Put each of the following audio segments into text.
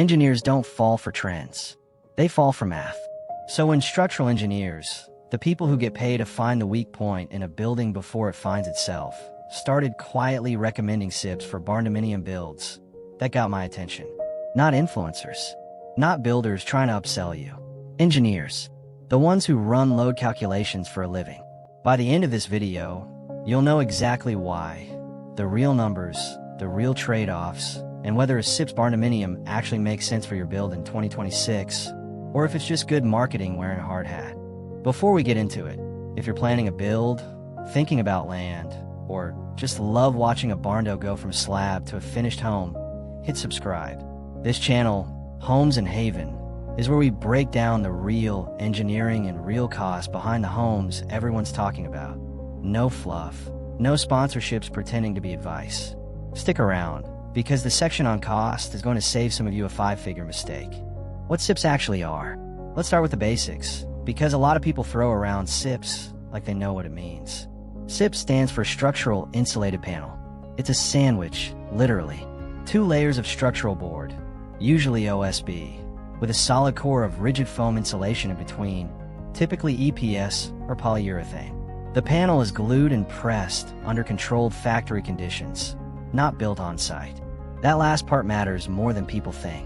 Engineers don't fall for trends. They fall for math. So when structural engineers, the people who get paid to find the weak point in a building before it finds itself, started quietly recommending SIPs for barndominium builds, that got my attention. Not influencers. Not builders trying to upsell you. Engineers. The ones who run load calculations for a living. By the end of this video, you'll know exactly why, the real numbers, the real trade-offs, and whether a SIP's barndominium actually makes sense for your build in 2026, or if it's just good marketing wearing a hard hat. Before we get into it, if you're planning a build, thinking about land, or just love watching a barndo go from slab to a finished home, hit subscribe. This channel, Homes and Haven, is where we break down the real engineering and real costs behind the homes everyone's talking about. No fluff, no sponsorships pretending to be advice. Stick around, because the section on cost is going to save some of you a 5-figure mistake. What SIPs actually are. Let's start with the basics, because a lot of people throw around SIPs like they know what it means. SIP stands for Structural Insulated Panel. It's a sandwich, literally. 2 layers of structural board, usually OSB, with a solid core of rigid foam insulation in between, typically EPS or polyurethane. The panel is glued and pressed under controlled factory conditions, not built on site. That last part matters more than people think.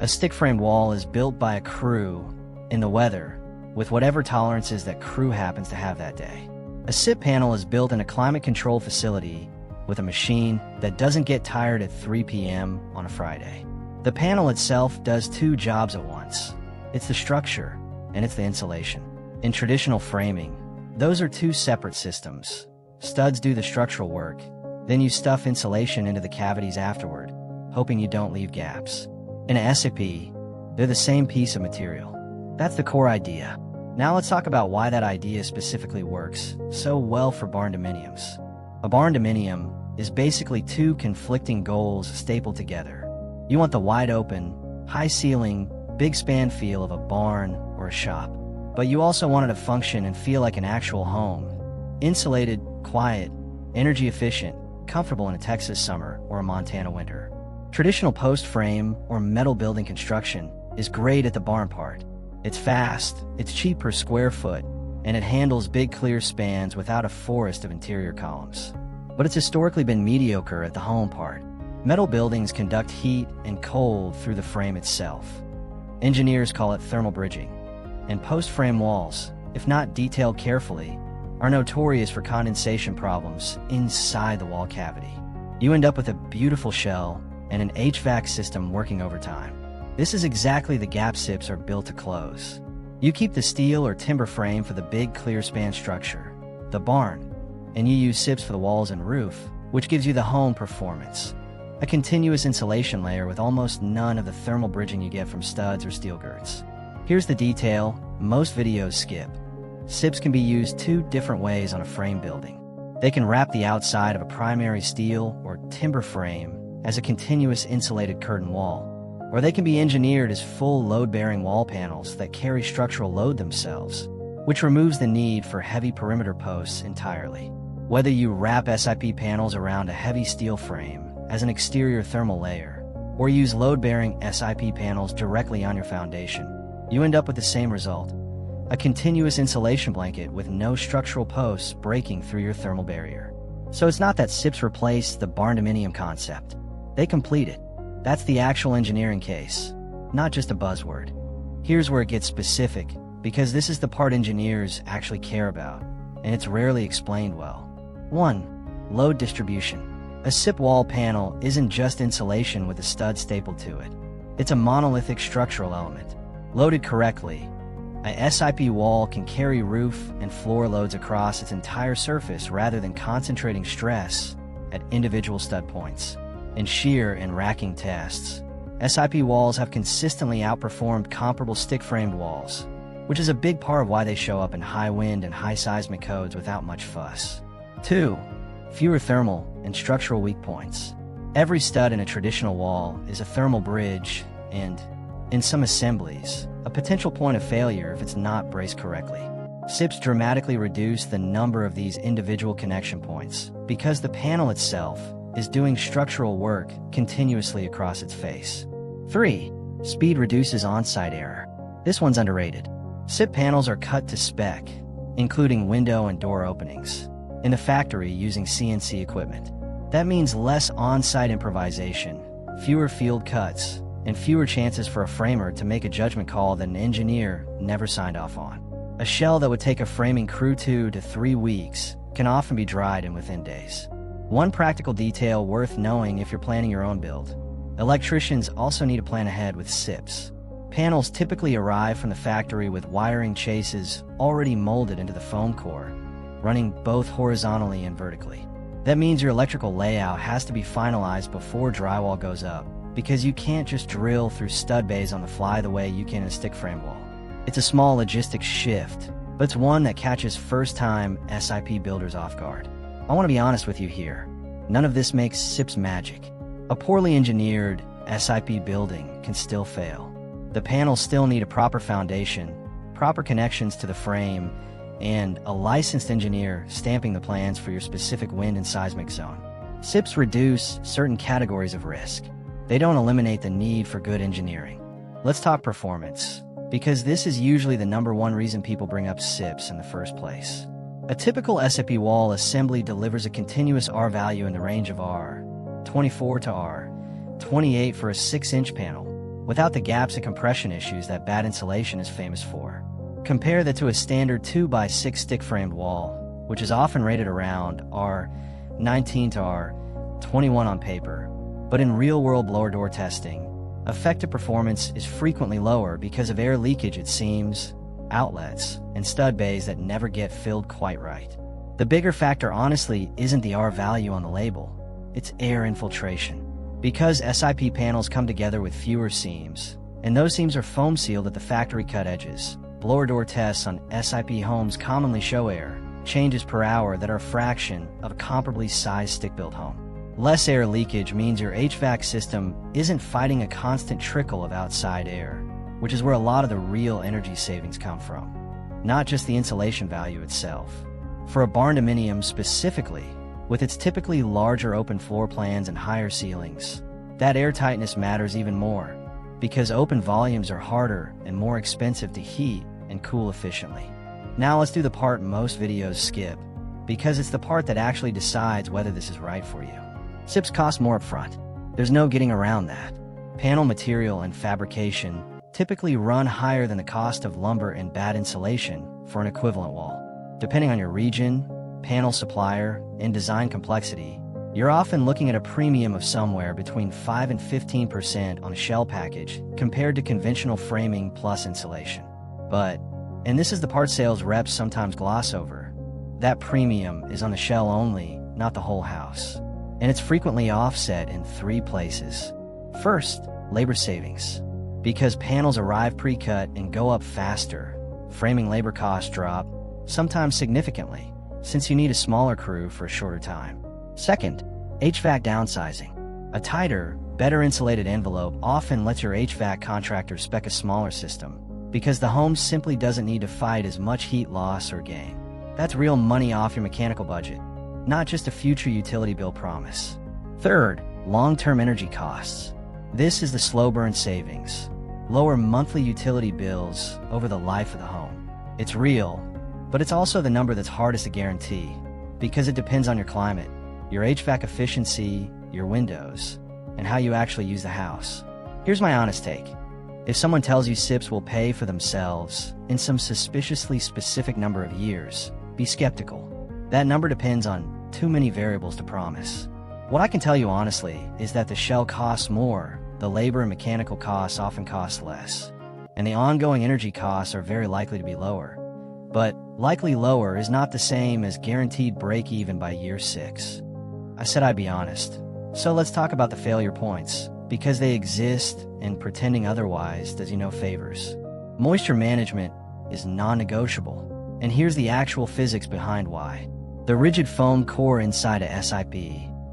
A stick-frame wall is built by a crew in the weather, with whatever tolerances that crew happens to have that day. A SIP panel is built in a climate-controlled facility with a machine that doesn't get tired at 3 p.m. on a Friday. The panel itself does 2 jobs at once. It's the structure, and it's the insulation. In traditional framing, those are 2 separate systems. Studs do the structural work, then you stuff insulation into the cavities afterward, hoping you don't leave gaps. In a SIP, they're the same piece of material. That's the core idea. Now let's talk about why that idea specifically works so well for barndominiums. A barndominium is basically 2 conflicting goals stapled together. You want the wide-open, high-ceiling, big-span feel of a barn or a shop, but you also want it to function and feel like an actual home. Insulated, quiet, energy-efficient, comfortable in a Texas summer or a Montana winter. Traditional post-frame or metal building construction is great at the barn part. It's fast, it's cheap per square foot, and it handles big clear spans without a forest of interior columns. But it's historically been mediocre at the home part. Metal buildings conduct heat and cold through the frame itself. Engineers call it thermal bridging. And post-frame walls, if not detailed carefully, are notorious for condensation problems inside the wall cavity. You end up with a beautiful shell and an HVAC system working overtime. This is exactly the gap SIPs are built to close. You keep the steel or timber frame for the big clear span structure, the barn, and you use SIPs for the walls and roof, which gives you the home performance. A continuous insulation layer with almost none of the thermal bridging you get from studs or steel girts. Here's the detail most videos skip. SIPs can be used 2 different ways on a frame building. They can wrap the outside of a primary steel or timber frame as a continuous insulated curtain wall, or they can be engineered as full load-bearing wall panels that carry structural load themselves, which removes the need for heavy perimeter posts entirely. Whether you wrap SIP panels around a heavy steel frame as an exterior thermal layer, or use load-bearing SIP panels directly on your foundation, you end up with the same result. A continuous insulation blanket with no structural posts breaking through your thermal barrier. So it's not that SIPs replace the barndominium concept. They complete it. That's the actual engineering case, not just a buzzword. Here's where it gets specific, because this is the part engineers actually care about, and it's rarely explained well. 1. Load distribution. A SIP wall panel isn't just insulation with a stud stapled to it. It's a monolithic structural element. Loaded correctly, a SIP wall can carry roof and floor loads across its entire surface rather than concentrating stress at individual stud points. In shear and racking tests, SIP walls have consistently outperformed comparable stick-framed walls, which is a big part of why they show up in high wind and high seismic codes without much fuss. 2. Fewer thermal and structural weak points. Every stud in a traditional wall is a thermal bridge and, in some assemblies, a potential point of failure if it's not braced correctly. SIPs dramatically reduce the number of these individual connection points because the panel itself is doing structural work continuously across its face. 3. Speed reduces on-site error. This one's underrated. SIP panels are cut to spec, including window and door openings, in the factory using CNC equipment. That means less on-site improvisation, fewer field cuts, and fewer chances for a framer to make a judgment call that an engineer never signed off on. A shell that would take a framing crew 2 to 3 weeks can often be dried in within days. One practical detail worth knowing if you're planning your own build: electricians also need to plan ahead with SIPs. Panels typically arrive from the factory with wiring chases already molded into the foam core, running both horizontally and vertically. That means your electrical layout has to be finalized before drywall goes up, because you can't just drill through stud bays on the fly the way you can in a stick frame wall. It's a small logistics shift, but it's one that catches first-time SIP builders off guard. I want to be honest with you here. None of this makes SIPs magic. A poorly engineered SIP building can still fail. The panels still need a proper foundation, proper connections to the frame, and a licensed engineer stamping the plans for your specific wind and seismic zone. SIPs reduce certain categories of risk. They don't eliminate the need for good engineering. Let's talk performance, because this is usually the #1 reason people bring up SIPs in the first place. A typical SIP wall assembly delivers a continuous R value in the range of R24 to R28 for a 6-inch panel, without the gaps and compression issues that bad insulation is famous for. Compare that to a standard 2x6 stick-framed wall, which is often rated around R19 to R21 on paper, but in real-world blower door testing, effective performance is frequently lower because of air leakage at seams, outlets, and stud bays that never get filled quite right. The bigger factor honestly isn't the R value on the label, it's air infiltration. Because SIP panels come together with fewer seams, and those seams are foam sealed at the factory cut edges, blower door tests on SIP homes commonly show air changes per hour that are a fraction of a comparably sized stick-built home. Less air leakage means your HVAC system isn't fighting a constant trickle of outside air, which is where a lot of the real energy savings come from, not just the insulation value itself. For a barndominium specifically, with its typically larger open floor plans and higher ceilings, that airtightness matters even more, because open volumes are harder and more expensive to heat and cool efficiently. Now let's do the part most videos skip, because it's the part that actually decides whether this is right for you. SIPs cost more upfront. There's no getting around that. Panel material and fabrication typically run higher than the cost of lumber and bad insulation for an equivalent wall. Depending on your region, panel supplier, and design complexity, you're often looking at a premium of somewhere between 5 and 15% on a shell package compared to conventional framing plus insulation. But, and this is the part sales reps sometimes gloss over, that premium is on the shell only, not the whole house. And it's frequently offset in 3 places. First, labor savings. Because panels arrive pre-cut and go up faster, framing labor costs drop, sometimes significantly, since you need a smaller crew for a shorter time. Second, HVAC downsizing. A tighter, better insulated envelope often lets your HVAC contractor spec a smaller system, because the home simply doesn't need to fight as much heat loss or gain. That's real money off your mechanical budget, not just a future utility bill promise. Third, long-term energy costs. This is the slow burn savings. Lower monthly utility bills over the life of the home. It's real, but it's also the number that's hardest to guarantee, because it depends on your climate, your HVAC efficiency, your windows, and how you actually use the house. Here's my honest take. If someone tells you SIPs will pay for themselves in some suspiciously specific number of years, be skeptical. That number depends on too many variables to promise. What I can tell you honestly is that the shell costs more, the labor and mechanical costs often cost less, and the ongoing energy costs are very likely to be lower. But likely lower is not the same as guaranteed break-even by year 6. I said I'd be honest. So let's talk about the failure points, because they exist and pretending otherwise does you no favors. Moisture management is non-negotiable, and here's the actual physics behind why. The rigid foam core inside a SIP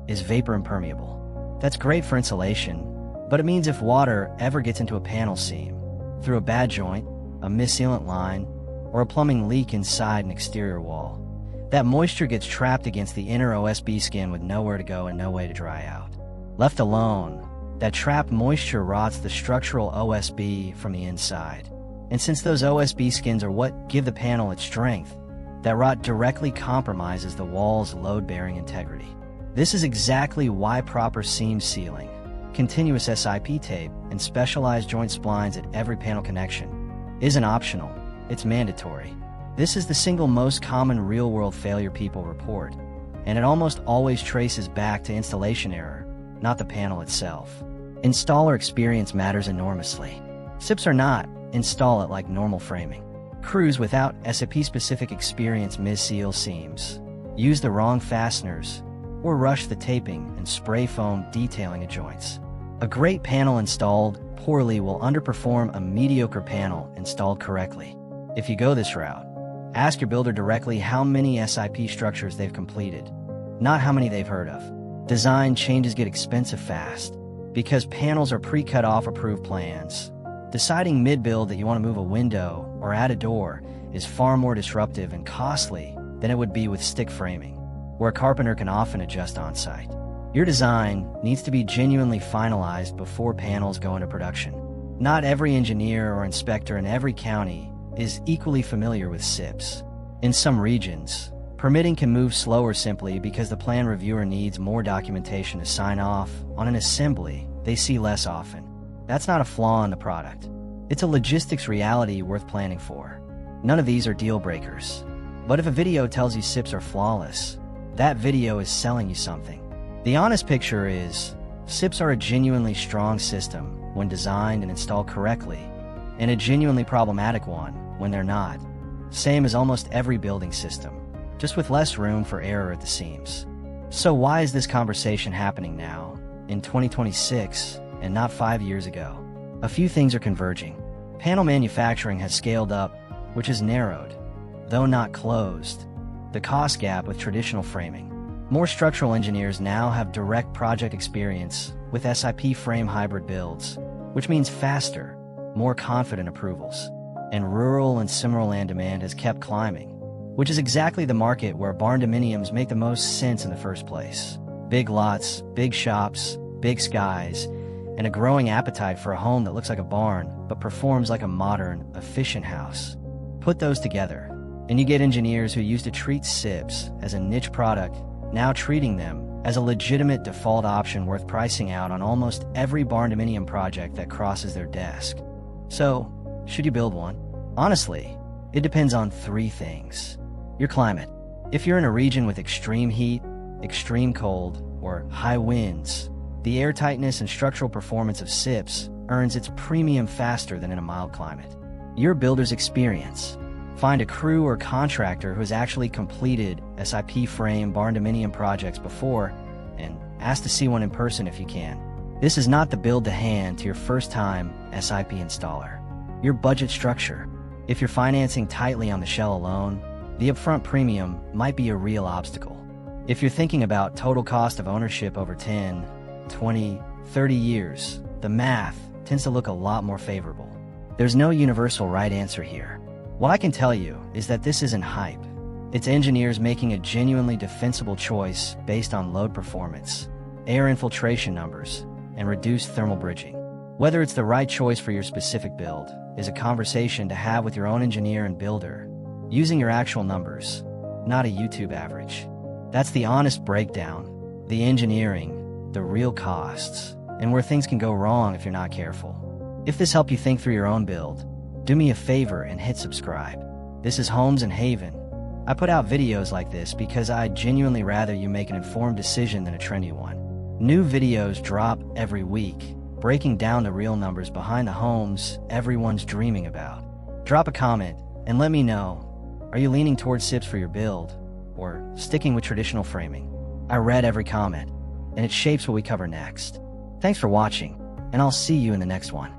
is vapor impermeable. That's great for insulation, but it means if water ever gets into a panel seam, through a bad joint, a missealant line, or a plumbing leak inside an exterior wall, that moisture gets trapped against the inner OSB skin with nowhere to go and no way to dry out. Left alone, That trapped moisture rots the structural OSB from the inside. And since those OSB skins are what give the panel its strength, that rot directly compromises the wall's load-bearing integrity. This is exactly why proper seam sealing, continuous SIP tape, and specialized joint splines at every panel connection isn't optional, it's mandatory. This is the single most common real-world failure people report, and it almost always traces back to installation error, not the panel itself. Installer experience matters enormously. SIPs or not, install it like normal framing. Crews without SIP-specific experience mis-seal seams, use the wrong fasteners, or rush the taping and spray foam detailing at joints. A great panel installed poorly will underperform a mediocre panel installed correctly. If you go this route, ask your builder directly how many SIP structures they've completed, not how many they've heard of. Design changes get expensive fast, because panels are pre-cut off approved plans. Deciding mid-build that you want to move a window or add a door is far more disruptive and costly than it would be with stick framing, where a carpenter can often adjust on-site. Your design needs to be genuinely finalized before panels go into production. Not every engineer or inspector in every county is equally familiar with SIPs. In some regions, permitting can move slower simply because the plan reviewer needs more documentation to sign off on an assembly they see less often. That's not a flaw in the product. It's a logistics reality worth planning for. None of these are deal breakers. But if a video tells you SIPs are flawless, that video is selling you something. The honest picture is, SIPs are a genuinely strong system when designed and installed correctly, and a genuinely problematic one when they're not. Same as almost every building system, just with less room for error at the seams. So why is this conversation happening now, in 2026, and not 5 years ago? A few things are converging. Panel manufacturing has scaled up, which has narrowed, though not closed, the cost gap with traditional framing. More structural engineers now have direct project experience with SIP frame hybrid builds, which means faster, more confident approvals. And rural and semi-land demand has kept climbing, which is exactly the market where barndominiums make the most sense in the first place. Big lots, big shops, big skies, and a growing appetite for a home that looks like a barn but performs like a modern, efficient house. Put those together, and you get engineers who used to treat SIPs as a niche product, now treating them as a legitimate default option worth pricing out on almost every barndominium project that crosses their desk. So, should you build one? Honestly, it depends on 3 things. Your climate. If you're in a region with extreme heat, extreme cold, or high winds, the airtightness and structural performance of SIPs earns its premium faster than in a mild climate. Your builder's experience. Find a crew or contractor who has actually completed SIP frame barndominium projects before, and ask to see one in person if you can. This is not the build to hand to your first-time SIP installer. Your budget structure. If you're financing tightly on the shell alone, the upfront premium might be a real obstacle. If you're thinking about total cost of ownership over 10, 20, 30 years, the math tends to look a lot more favorable. There's no universal right answer here. What I can tell you is that this isn't hype. It's engineers making a genuinely defensible choice based on load performance, air infiltration numbers, and reduced thermal bridging. Whether it's the right choice for your specific build is a conversation to have with your own engineer and builder, using your actual numbers, not a YouTube average. That's the honest breakdown, the engineering, the real costs, and where things can go wrong if you're not careful. If this helped you think through your own build, do me a favor and hit subscribe. This is Homes and Haven. I put out videos like this because I'd genuinely rather you make an informed decision than a trendy one. New videos drop every week, breaking down the real numbers behind the homes everyone's dreaming about. Drop a comment and let me know, are you leaning towards SIPs for your build, or sticking with traditional framing? I read every comment, and it shapes what we cover next. Thanks for watching, and I'll see you in the next one.